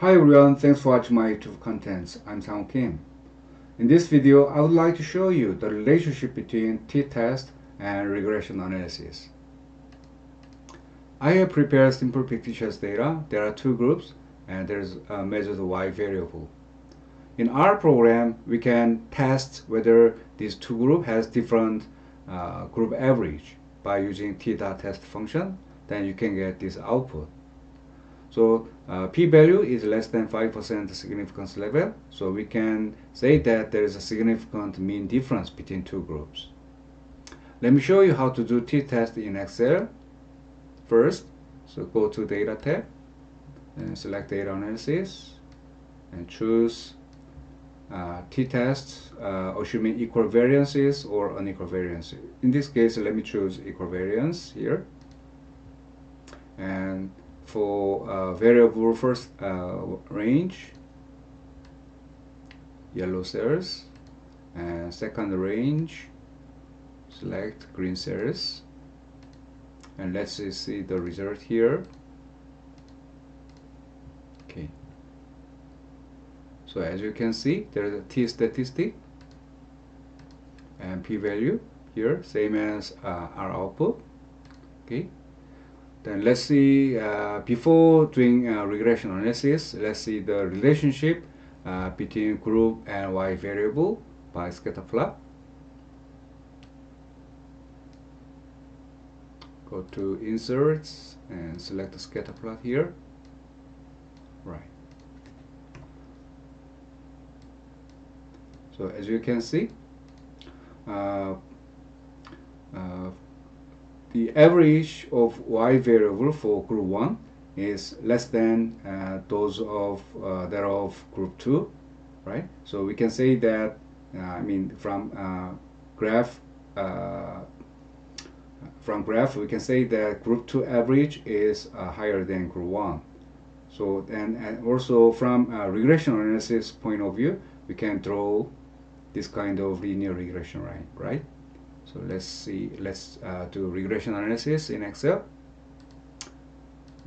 Hi everyone, thanks for watching my YouTube contents. I'm Sangwoo Kim. In this video, I would like to show you the relationship between t-test and regression analysis. I have prepared simple fictitious data. There are two groups and there's a measured y variable. In our program, we can test whether these two groups has different group average by using t.test function. Then you can get this output. So p-value is less than 5% significance level. So we can say that there is a significant mean difference between two groups. Let me show you how to do t-test in Excel. First, so go to Data tab and select Data Analysis and choose t-test assuming equal variances or unequal variances. In this case, let me choose equal variance here. And for variable first range, yellow cells, and second range, select green cells, and let's see the result here. Okay, so as you can see, there is a t-statistic and p-value here, same as our output. Okay. Then let's see, before doing regression analysis, let's see the relationship between group and y variable by scatter plot. Go to inserts and select the scatter plot here. Right. So as you can see, the average of y variable for group 1 is less than those of that of group 2, right? So we can say that from graph we can say that group 2 average is higher than group 1. So and also from a regression analysis point of view, we can draw this kind of linear regression line, right? So let's do regression analysis in Excel.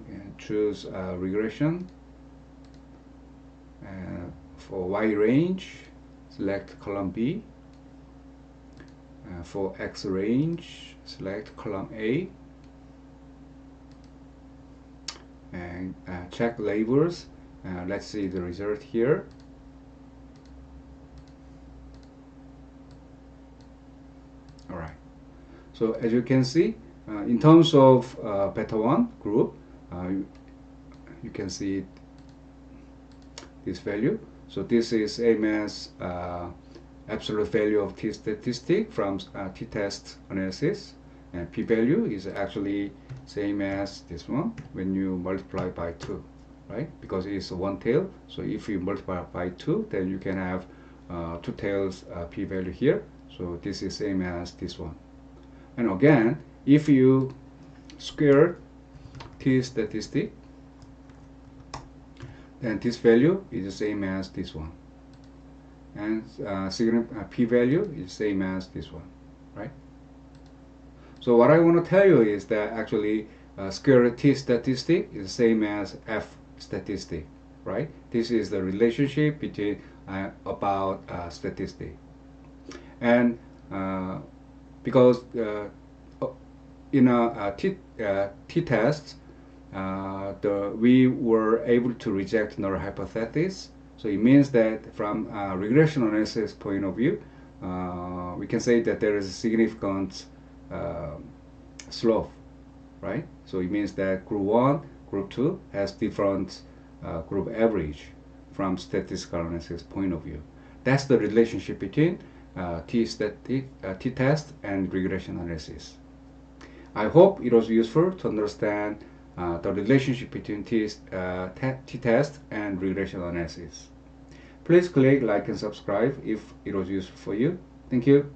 And choose regression. For Y range, select column B. For X range, select column A. And check labels. Let's see the result here. Alright, so as you can see, in terms of beta 1 group, you can see this value. So this is same as absolute value of t-statistic from t-test analysis, and p-value is actually same as this one when you multiply by 2, right? Because it's one tail, so if you multiply by 2, then you can have two tails p-value here. So this is same as this one. And again, if you square t-statistic, then this value is the same as this one. And p-value is same as this one, right? So what I want to tell you is that actually square t-statistic is the same as f-statistic, right? This is the relationship between about statistic. And because in a t-test, we were able to reject null hypothesis. So it means that from a regression analysis point of view, we can say that there is a significant slope, right? So it means that group 1, group 2 has different group average from statistical analysis point of view. That's the relationship between t-test and regression analysis. I hope it was useful to understand the relationship between t-test and regression analysis. Please click like and subscribe if it was useful for you. Thank you.